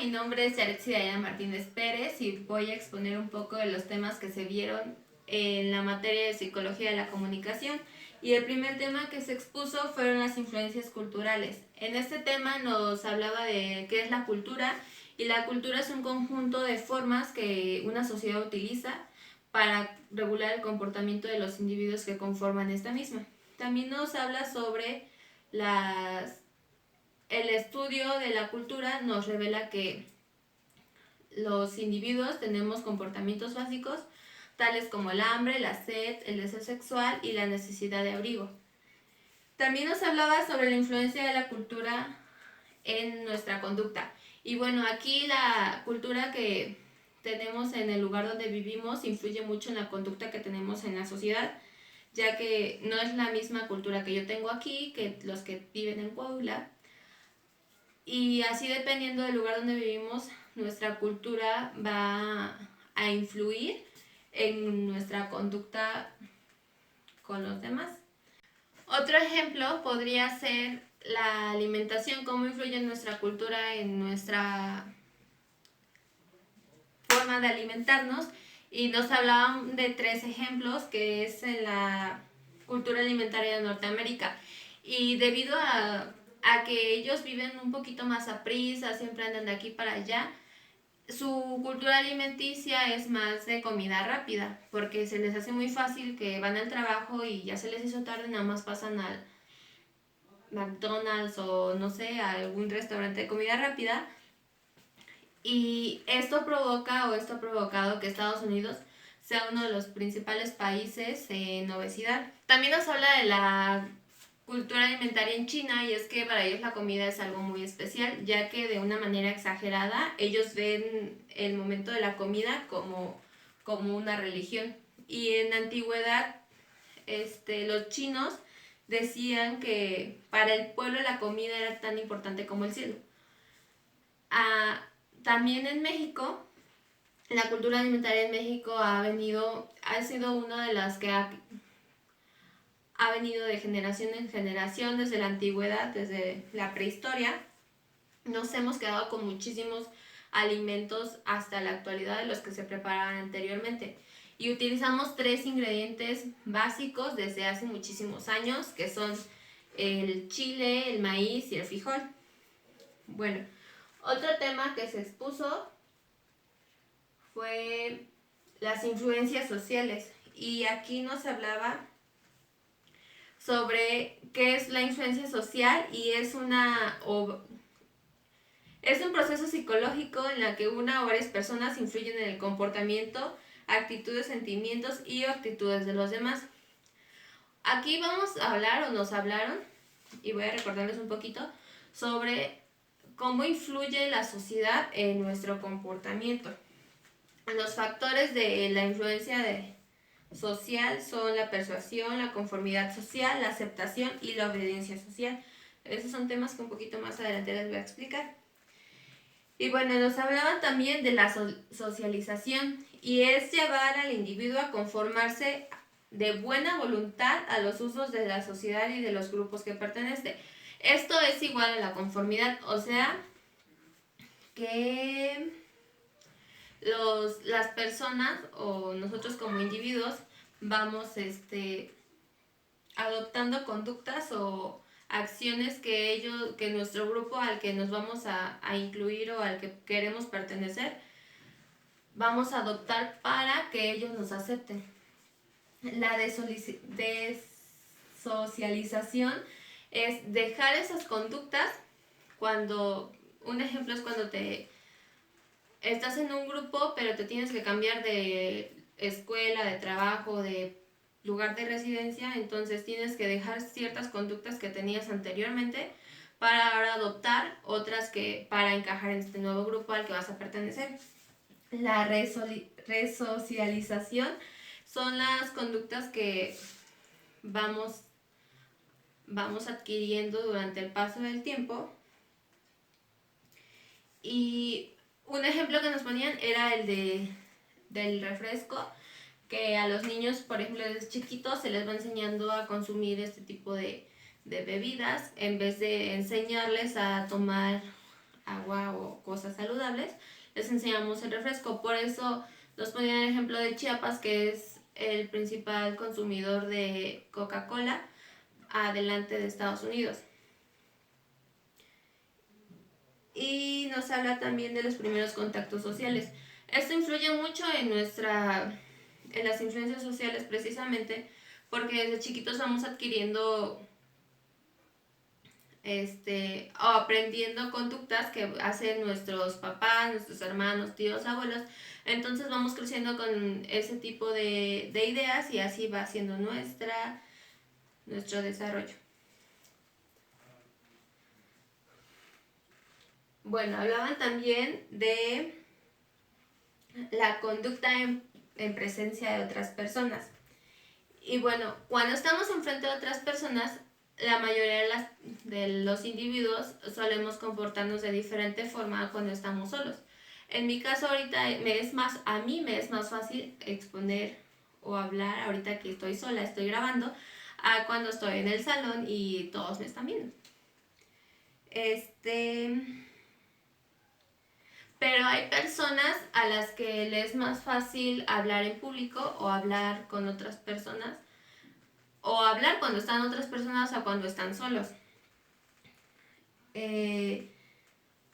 mi nombre es Yaretsi Dayana Martínez Pérez y voy a exponer un poco de los temas que se vieron en la materia de Psicología de la Comunicación. Y el primer tema que se expuso fueron las influencias culturales. En este tema nos hablaba de qué es la cultura, y la cultura es un conjunto de formas que una sociedad utiliza para regular el comportamiento de los individuos que conforman esta misma. También nos habla sobre el estudio de la cultura nos revela que los individuos tenemos comportamientos básicos tales como el hambre, la sed, el deseo sexual y la necesidad de abrigo. También nos hablaba sobre la influencia de la cultura en nuestra conducta. Y bueno, aquí la cultura que tenemos en el lugar donde vivimos influye mucho en la conducta que tenemos en la sociedad, ya que no es la misma cultura que yo tengo aquí que los que viven en Coahuila. Y así, dependiendo del lugar donde vivimos, nuestra cultura va a influir en nuestra conducta con los demás. Otro ejemplo podría ser la alimentación, cómo influye en nuestra cultura, en nuestra forma de alimentarnos. Y nos hablaban de 3 ejemplos, que es en la cultura alimentaria de Norteamérica. Y debido a que ellos viven un poquito más a prisa, siempre andan de aquí para allá, su cultura alimenticia es más de comida rápida, porque se les hace muy fácil que van al trabajo y ya se les hizo tarde, nada más pasan al McDonald's o no sé, a algún restaurante de comida rápida. Y esto ha provocado que Estados Unidos sea uno de los principales países en obesidad. También nos habla de la cultura alimentaria en China, y es que para ellos la comida es algo muy especial, ya que de una manera exagerada ellos ven el momento de la comida como una religión. Y en la antigüedad los chinos decían que para el pueblo la comida era tan importante como el cielo. También en México, la cultura alimentaria en México ha sido una de las que ha venido de generación en generación, desde la antigüedad, desde la prehistoria. Nos hemos quedado con muchísimos alimentos hasta la actualidad de los que se preparaban anteriormente. Y utilizamos 3 ingredientes básicos desde hace muchísimos años, que son el chile, el maíz y el frijol. Bueno, otro tema que se expuso fue las influencias sociales. Y aquí nos hablaba sobre qué es la influencia social, y es un proceso psicológico en la que una o varias personas influyen en el comportamiento, actitudes, sentimientos y actitudes de los demás. Aquí vamos a hablar, o nos hablaron, y voy a recordarles un poquito, sobre cómo influye la sociedad en nuestro comportamiento. Los factores de la influencia social son la persuasión, la conformidad social, la aceptación y la obediencia social. Esos son temas que un poquito más adelante les voy a explicar. Y bueno, nos hablaban también de la socialización, y es llevar al individuo a conformarse de buena voluntad a los usos de la sociedad y de los grupos que pertenece. Esto es igual a la conformidad, o sea, que las personas o nosotros como individuos vamos adoptando conductas o acciones que nuestro grupo al que nos vamos a incluir o al que queremos pertenecer vamos a adoptar para que ellos nos acepten. La desocialización es dejar esas conductas. Un ejemplo es cuando estás en un grupo, pero te tienes que cambiar de escuela, de trabajo, de lugar de residencia, entonces tienes que dejar ciertas conductas que tenías anteriormente para ahora adoptar otras para encajar en este nuevo grupo al que vas a pertenecer. La resocialización son las conductas que vamos adquiriendo durante el paso del tiempo. Y un ejemplo que nos ponían era el del refresco, que a los niños, por ejemplo, desde chiquitos se les va enseñando a consumir este tipo de bebidas, en vez de enseñarles a tomar agua o cosas saludables, les enseñamos el refresco. Por eso nos ponían el ejemplo de Chiapas, que es el principal consumidor de Coca-Cola adelante de Estados Unidos. Y nos habla también de los primeros contactos sociales. Esto influye mucho en las influencias sociales, precisamente porque desde chiquitos vamos adquiriendo o aprendiendo conductas que hacen nuestros papás, nuestros hermanos, tíos, abuelos. Entonces vamos creciendo con ese tipo de ideas y así va siendo nuestro desarrollo. Bueno, hablaban también de la conducta en presencia de otras personas. Y bueno, cuando estamos enfrente de otras personas, la mayoría de los individuos solemos comportarnos de diferente forma cuando estamos solos. En mi caso ahorita a mí me es más fácil exponer o hablar ahorita que estoy sola, estoy grabando, a cuando estoy en el salón y todos me están viendo. Pero hay personas a las que les es más fácil hablar en público o hablar con otras personas, o hablar cuando están otras personas o cuando están solos.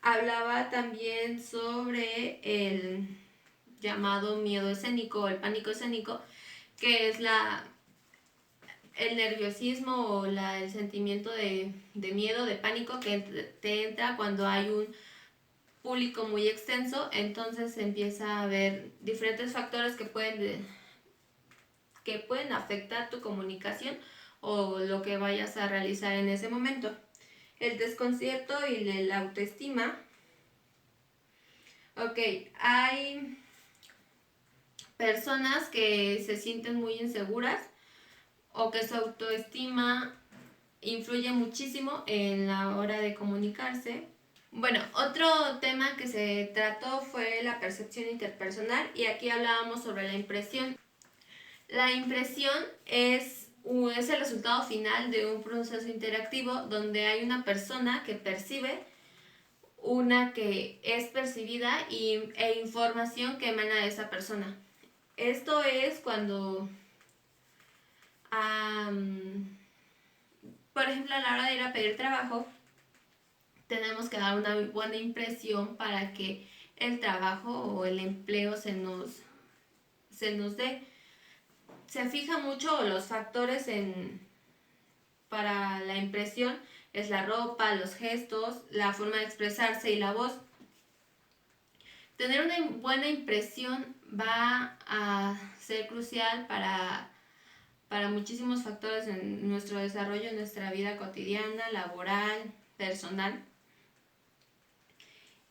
Hablaba también sobre el llamado miedo escénico o el pánico escénico, que es el nerviosismo o el sentimiento de miedo, de pánico que te entra cuando hay un público muy extenso. Entonces se empieza a ver diferentes factores que pueden afectar tu comunicación o lo que vayas a realizar en ese momento. El desconcierto y la autoestima. Ok, hay personas que se sienten muy inseguras o que su autoestima influye muchísimo en la hora de comunicarse. Bueno, otro tema que se trató fue la percepción interpersonal, y aquí hablábamos sobre la impresión. La impresión es el resultado final de un proceso interactivo donde hay una persona que percibe, una que es percibida e información que emana de esa persona. Esto es cuando, por ejemplo, a la hora de ir a pedir trabajo, tenemos que dar una buena impresión para que el trabajo o el empleo se nos dé. Se fija mucho los factores para la impresión, es la ropa, los gestos, la forma de expresarse y la voz. Tener una buena impresión va a ser crucial para muchísimos factores en nuestro desarrollo, en nuestra vida cotidiana, laboral, personal.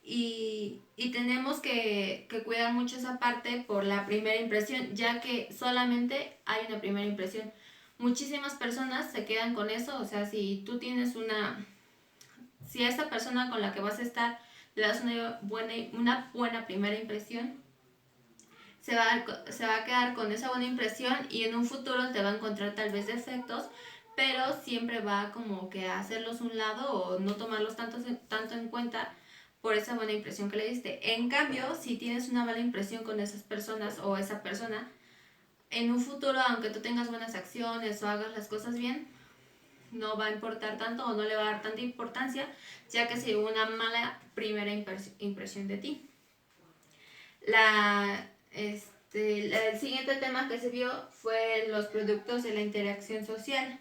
Y tenemos que cuidar mucho esa parte por la primera impresión, ya que solamente hay una primera impresión. Muchísimas personas se quedan con eso, o sea, si tú tienes si a esa persona con la que vas a estar le das una buena primera impresión, se va a quedar con esa buena impresión y en un futuro te va a encontrar tal vez defectos, pero siempre va como que a hacerlos un lado o no tomarlos tanto en cuenta por esa buena impresión que le diste. En cambio, si tienes una mala impresión con esas personas o esa persona, en un futuro, aunque tú tengas buenas acciones o hagas las cosas bien, no va a importar tanto o no le va a dar tanta importancia, ya que se dio una mala primera impresión de ti. El siguiente tema que se vio fue los productos de la interacción social.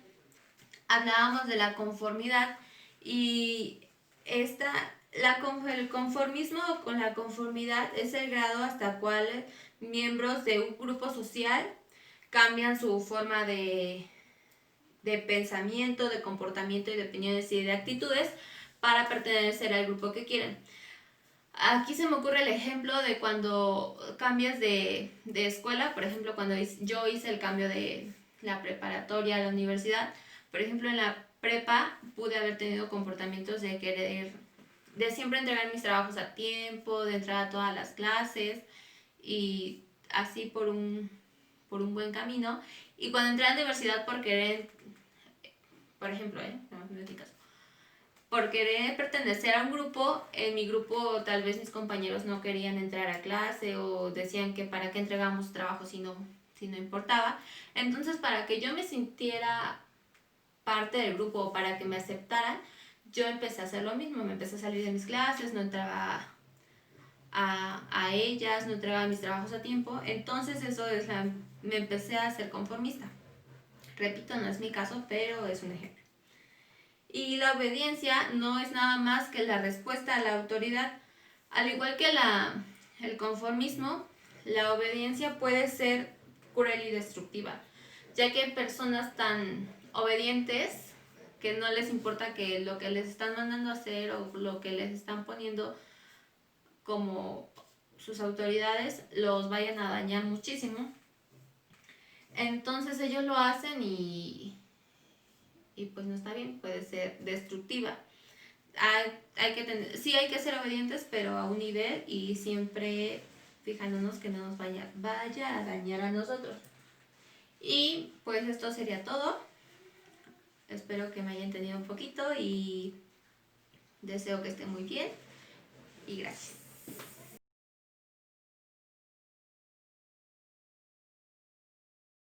Hablábamos de la conformidad y el conformismo con la conformidad es el grado hasta el cual miembros de un grupo social cambian su forma de pensamiento, de comportamiento y de opiniones y de actitudes para pertenecer al grupo que quieren. Aquí se me ocurre el ejemplo de cuando cambias de escuela, por ejemplo, cuando yo hice el cambio de la preparatoria a la universidad. Por ejemplo, en la prepa pude haber tenido comportamientos de siempre entregar mis trabajos a tiempo, de entrar a todas las clases y así por un buen camino. Y cuando entré a la universidad por ejemplo, no es mi caso, por querer pertenecer a un grupo. En mi grupo tal vez mis compañeros no querían entrar a clase o decían que para qué entregamos trabajo si no importaba. Entonces, para que yo me sintiera parte del grupo o para que me aceptaran, yo empecé a hacer lo mismo. Me empecé a salir de mis clases, no entraba a ellas, no entregaba mis trabajos a tiempo. Entonces me empecé a ser conformista. Repito, no es mi caso, pero es un ejemplo. Y la obediencia no es nada más que la respuesta a la autoridad. Al igual que el conformismo, la obediencia puede ser cruel y destructiva, ya que hay personas tan obedientes que no les importa que lo que les están mandando a hacer o lo que les están poniendo como sus autoridades los vayan a dañar muchísimo. Entonces ellos lo hacen y pues no está bien, puede ser destructiva. Sí hay que ser obedientes, pero a un nivel y siempre fijándonos que no nos vaya a dañar a nosotros. Y pues esto sería todo. Espero que me haya entendido un poquito y deseo que esté muy bien. Y gracias.